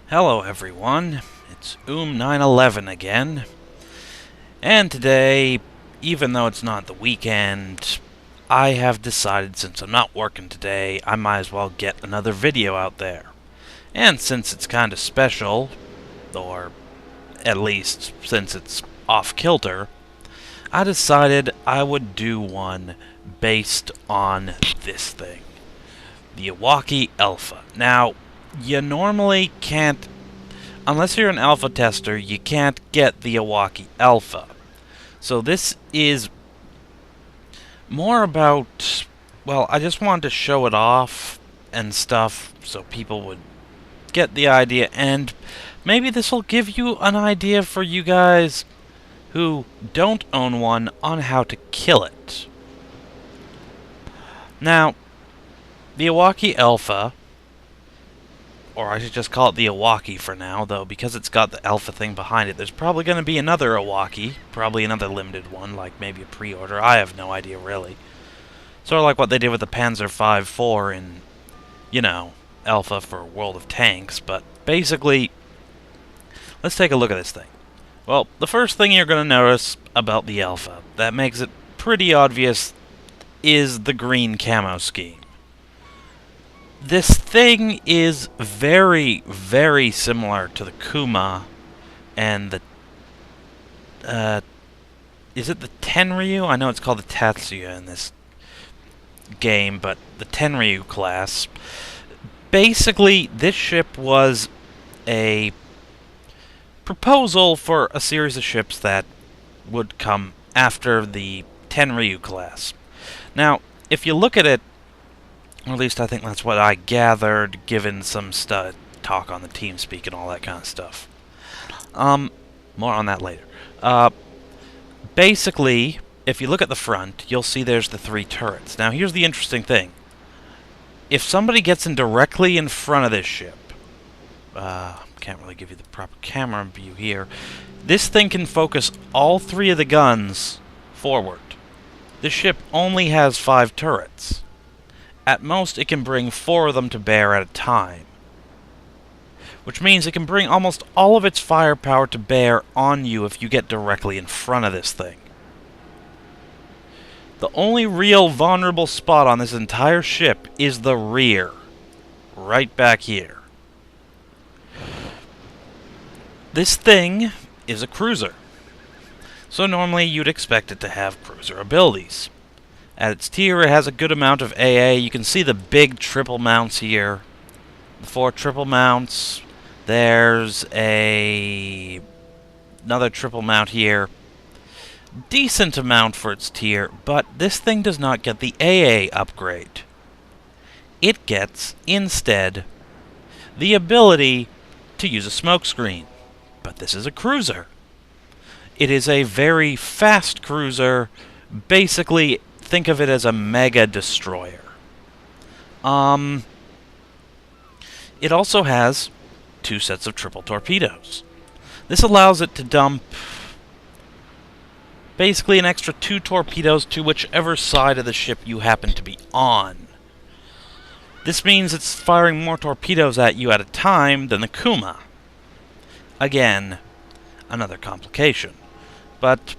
Hello everyone, it's 911 again, and today, even though it's not the weekend, I have decided since I'm not working today, I might as well get another video out there. And since it's kind of special, or at least since it's off-kilter, I decided I would do one based on this thing, the Iwaki Alpha. Now, you normally can't, unless you're an alpha tester, you can't get the Iwaki Alpha. So this is more about, well, I just wanted to show it off and stuff so people would get the idea, and maybe this will give you an idea for you guys who don't own one on how to kill it. Now, the Iwaki Alpha, or I should just call it the Iwaki for now, though because it's got the Alpha thing behind it, there's probably going to be another Iwaki, probably another limited one, like maybe a pre-order. I have no idea, really. Sort of like what they did with the Panzer V-4 in, you know, Alpha for World of Tanks, but basically, let's take a look at this thing. Well, the first thing you're going to notice about the Alpha that makes it pretty obvious is the green camo scheme. This thing is very, very similar to the Kuma and the, is it the Tenryu? I know it's called the Tatsuya in this game, but the Tenryu class. Basically, this ship was a proposal for a series of ships that would come after the Tenryu class. Now, if you look at it, or at least I think that's what I gathered, given some talk on the TeamSpeak and all that kind of stuff. More on that later. Basically, if you look at the front, you'll see there's the 3 turrets. Now, here's the interesting thing. If somebody gets in directly in front of this ship, can't really give you the proper camera view here, this thing can focus all 3 of the guns forward. This ship only has 5 turrets. At most, it can bring 4 of them to bear at a time, which means it can bring almost all of its firepower to bear on you if you get directly in front of this thing. The only real vulnerable spot on this entire ship is the rear, right back here. This thing is a cruiser, so normally you'd expect it to have cruiser abilities. At its tier, it has a good amount of AA. You can see the big triple mounts here. The 4 triple mounts. There's another triple mount here. Decent amount for its tier, but this thing does not get the AA upgrade. It gets, instead, the ability to use a smokescreen. But this is a cruiser. It is a very fast cruiser. Basically, think of it as a mega destroyer. It also has 2 sets of triple torpedoes. This allows it to dump basically an extra 2 torpedoes to whichever side of the ship you happen to be on. This means it's firing more torpedoes at you at a time than the Kuma. Again, another complication. But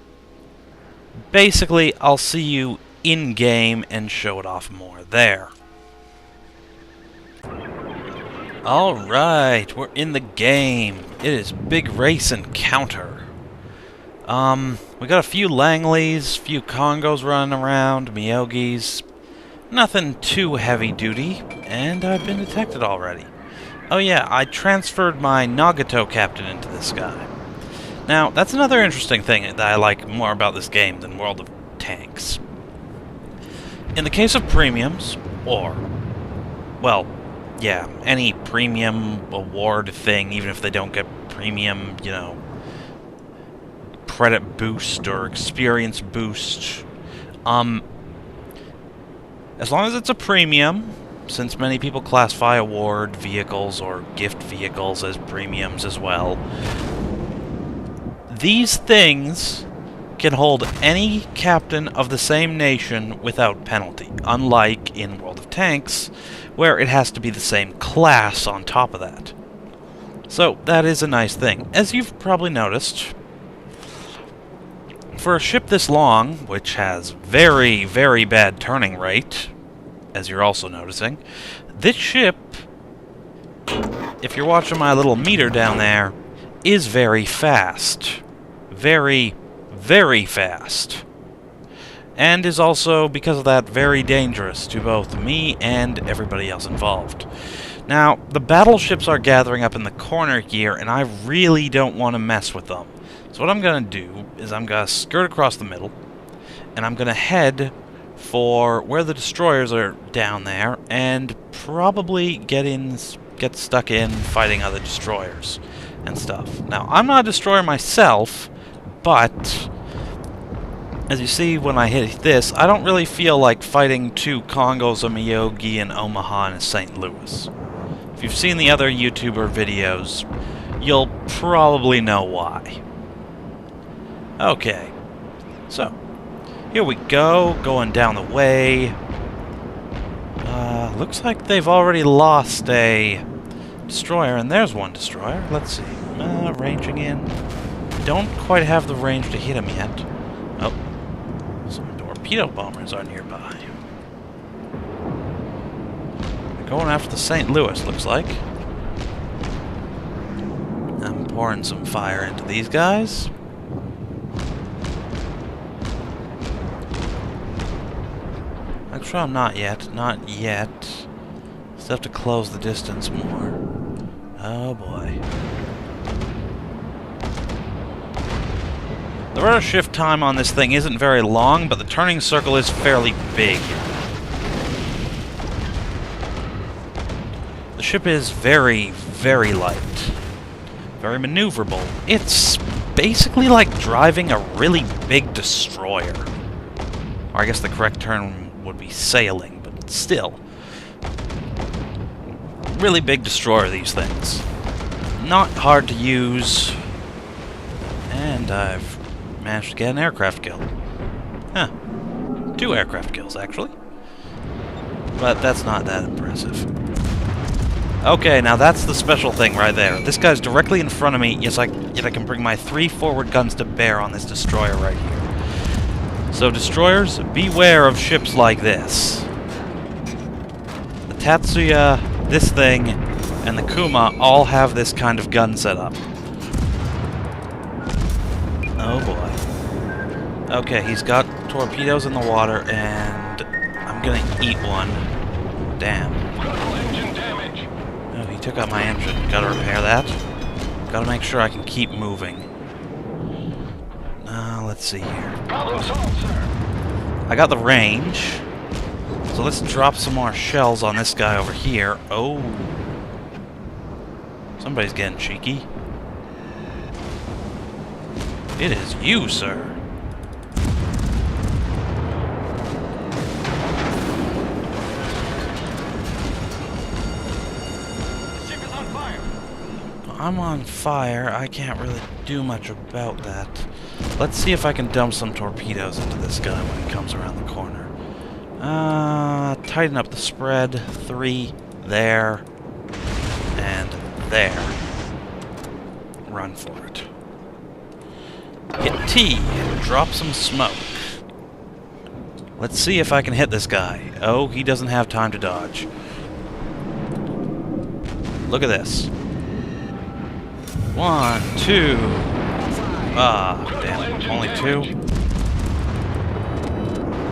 basically, I'll see you in-game and show it off more there. Alright, we're in the game. It is Big Race Encounter. We got a few Langleys, few Congos running around, Miyogis. Nothing too heavy-duty, and I've been detected already. Oh yeah, I transferred my Nagato captain into this guy. Now, that's another interesting thing that I like more about this game than World of Tanks. In the case of premiums, or, well, yeah, any premium award thing, even if they don't get premium, you know, credit boost or experience boost, as long as it's a premium, since many people classify award vehicles or gift vehicles as premiums as well, these things can hold any captain of the same nation without penalty, unlike in World of Tanks, where it has to be the same class on top of that. So, that is a nice thing. As you've probably noticed, for a ship this long, which has very, very bad turning rate, as you're also noticing, this ship, if you're watching my little meter down there, is very fast. Very, very fast. And is also, because of that, very dangerous to both me and everybody else involved. Now, the battleships are gathering up in the corner here, and I really don't want to mess with them. So what I'm going to do is I'm going to skirt across the middle, and I'm going to head for where the destroyers are down there, and probably get stuck in fighting other destroyers and stuff. Now, I'm not a destroyer myself, but as you see when I hit this, I don't really feel like fighting two Congos, a Miyogi, and Omaha, and a St. Louis. If you've seen the other YouTuber videos, you'll probably know why. Okay, so here we go, going down the way. Looks like they've already lost a destroyer, and there's one destroyer. Let's see, ranging in. Don't quite have the range to hit him yet. Oh, some torpedo bombers are nearby. They're going after the St. Louis, looks like. I'm pouring some fire into these guys. Actually, I'm not yet. Not yet. Still have to close the distance more. Oh boy. The rudder shift time on this thing isn't very long, but the turning circle is fairly big. The ship is very, very light. Very maneuverable. It's basically like driving a really big destroyer. Or I guess the correct term would be sailing, but still. Really big destroyer, these things. Not hard to use. And I've managed to get an aircraft kill. Huh. 2 aircraft kills, actually. But that's not that impressive. Okay, now that's the special thing right there. This guy's directly in front of me, yet I can bring my 3 forward guns to bear on this destroyer right here. So destroyers, beware of ships like this. The Tatsuya, this thing, and the Kuma all have this kind of gun setup. Oh boy. Okay, he's got torpedoes in the water, and I'm gonna eat one. Damn. Oh, he took out my engine. Gotta repair that. Gotta make sure I can keep moving. Let's see here. I got the range. So let's drop some more shells on this guy over here. Oh. Somebody's getting cheeky. It is you, sir. I'm on fire. I can't really do much about that. Let's see if I can dump some torpedoes into this guy when he comes around the corner. Tighten up the spread. 3 there. And there. Run for it. Hit T and drop some smoke. Let's see if I can hit this guy. Oh, he doesn't have time to dodge. Look at this. 1, 2. Ah, damn it. Only 2.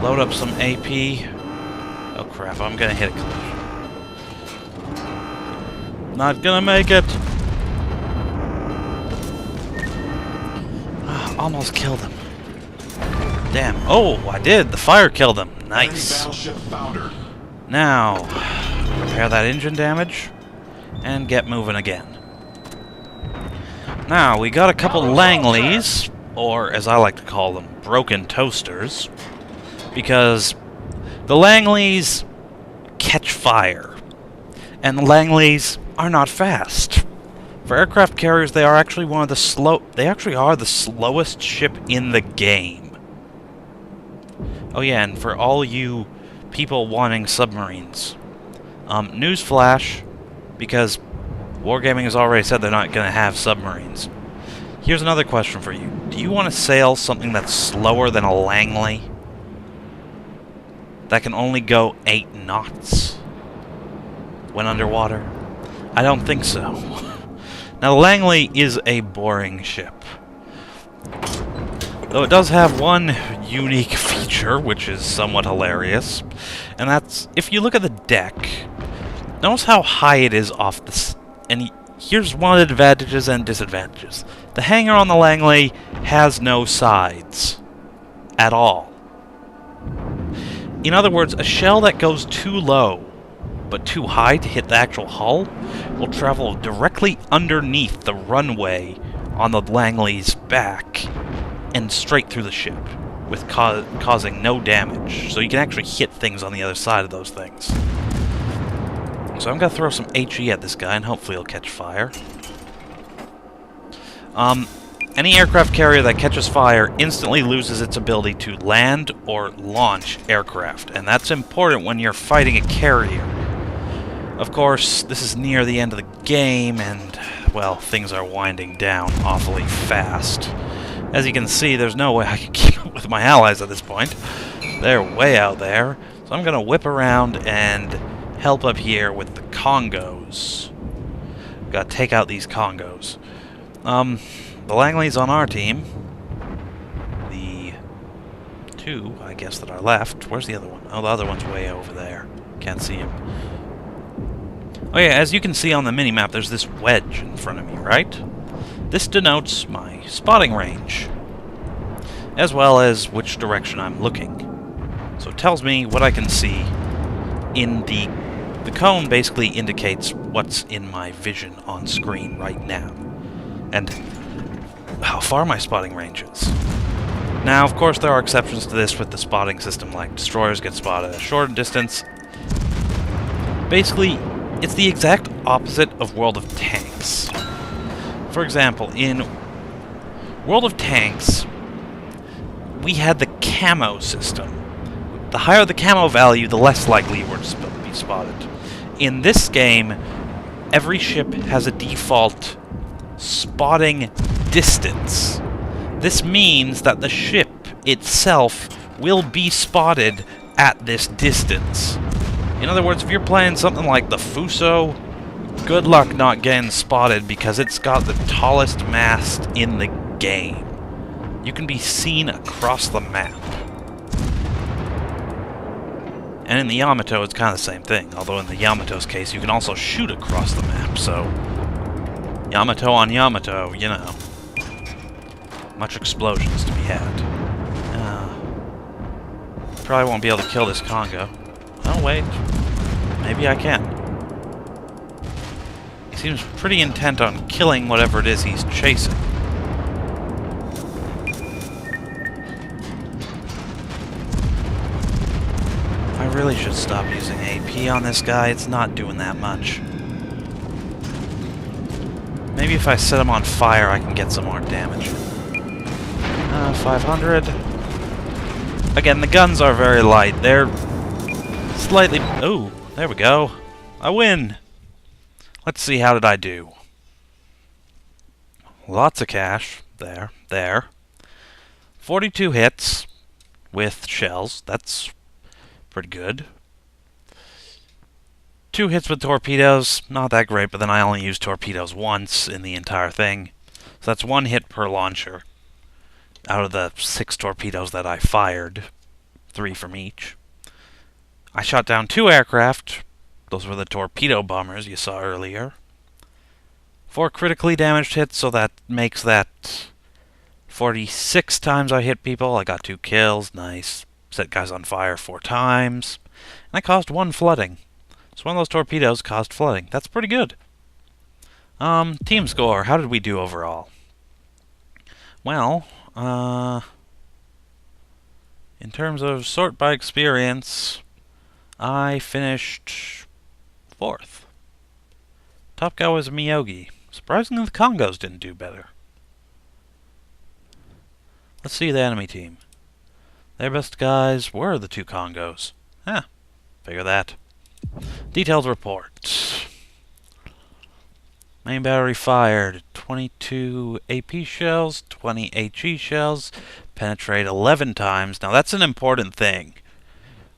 Load up some AP. Oh crap, I'm gonna hit a collision. Not gonna make it. Ah, almost killed him. Damn. Oh, I did. The fire killed him. Nice. Now, repair that engine damage and get moving again. Now, we got a couple Langleys, or as I like to call them, broken toasters, because the Langleys catch fire, and the Langleys are not fast. For aircraft carriers, they are actually they actually are the slowest ship in the game. Oh yeah, and for all you people wanting submarines, newsflash, because Wargaming has already said they're not going to have submarines. Here's another question for you. Do you want to sail something that's slower than a Langley? That can only go 8 knots when underwater? I don't think so. Now, the Langley is a boring ship. Though it does have one unique feature, which is somewhat hilarious. And that's, if you look at the deck, notice how high it is off the... And here's one of the advantages and disadvantages. The hangar on the Langley has no sides. At all. In other words, a shell that goes too low, but too high to hit the actual hull, will travel directly underneath the runway on the Langley's back and straight through the ship, with causing no damage. So you can actually hit things on the other side of those things. So I'm going to throw some HE at this guy, and hopefully he'll catch fire. Any aircraft carrier that catches fire instantly loses its ability to land or launch aircraft, and that's important when you're fighting a carrier. Of course, this is near the end of the game, and, well, things are winding down awfully fast. As you can see, there's no way I can keep up with my allies at this point. They're way out there, so I'm going to whip around and help up here with the Congos. Gotta take out these Congos. The Langley's on our team. The 2, I guess, that are left. Where's the other one? Oh, the other one's way over there. Can't see him. Oh yeah, as you can see on the minimap, there's this wedge in front of me, right? This denotes my spotting range, as well as which direction I'm looking. So it tells me what I can see in the cone basically indicates what's in my vision on screen right now, and how far my spotting range is. Now, of course, there are exceptions to this with the spotting system, like destroyers get spotted at a shorter distance. Basically, it's the exact opposite of World of Tanks. For example, in World of Tanks, we had the camo system. The higher the camo value, the less likely you were to be spotted. In this game, every ship has a default spotting distance. This means that the ship itself will be spotted at this distance. In other words, if you're playing something like the Fuso, good luck not getting spotted because it's got the tallest mast in the game. You can be seen across the map. And in the Yamato, it's kind of the same thing. Although in the Yamato's case, you can also shoot across the map, so... Yamato on Yamato, you know. Much explosions to be had. Probably won't be able to kill this Congo. Oh, wait. Maybe I can. He seems pretty intent on killing whatever it is he's chasing. I really should stop using AP on this guy. It's not doing that much. Maybe if I set him on fire, I can get some more damage. 500. Again, the guns are very light. They're slightly... Oh, there we go. I win. Let's see, how did I do? Lots of cash. There. 42 hits with shells. That's pretty good. 2 hits with torpedoes. Not that great, but then I only used torpedoes once in the entire thing. So that's 1 hit per launcher. Out of the 6 torpedoes that I fired. 3 from each. I shot down 2 aircraft. Those were the torpedo bombers you saw earlier. 4 critically damaged hits, so that makes that 46 times I hit people. I got 2 kills, nice. Set guys on fire 4 times. And I caused 1 flooding. So one of those torpedoes caused flooding. That's pretty good. Team score, how did we do overall? Well, in terms of sort by experience, I finished 4th. Top guy was Miyogi. Surprisingly, the Congos didn't do better. Let's see the enemy team. Their best guys were the 2 Congos. Figure that. Detailed report. Main battery fired. 22 AP shells, 20 HE shells, penetrate 11 times. Now that's an important thing.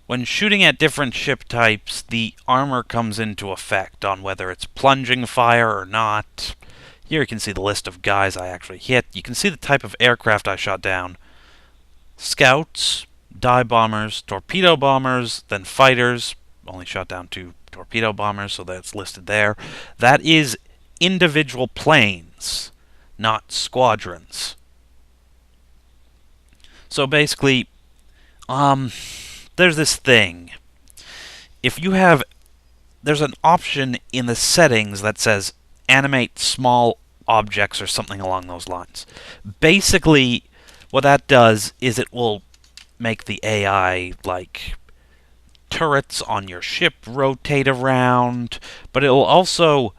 When shooting at different ship types, the armor comes into effect on whether it's plunging fire or not. Here you can see the list of guys I actually hit. You can see the type of aircraft I shot down. Scouts, dive bombers, torpedo bombers, then fighters. Only shot down 2 torpedo bombers, so that's listed there. That is individual planes, not squadrons. So basically, there's this thing. If you have, there's an option in the settings that says animate small objects or something along those lines. Basically, what that does is it will make the AI, like, turrets on your ship rotate around, but it will also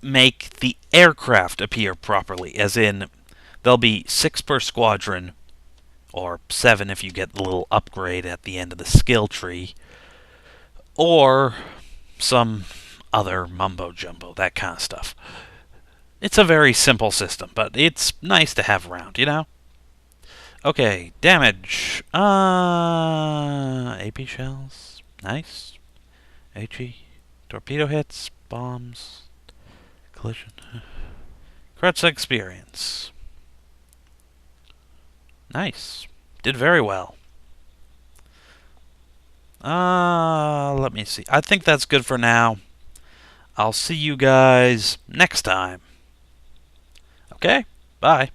make the aircraft appear properly, as in, there'll be 6 per squadron, or 7 if you get the little upgrade at the end of the skill tree, or some other mumbo-jumbo, that kind of stuff. It's a very simple system, but it's nice to have around, you know? Okay, damage. AP shells. Nice. HE. Torpedo hits. Bombs. Collision. Crutch experience. Nice. Did very well. Let me see. I think that's good for now. I'll see you guys next time. Okay? Bye.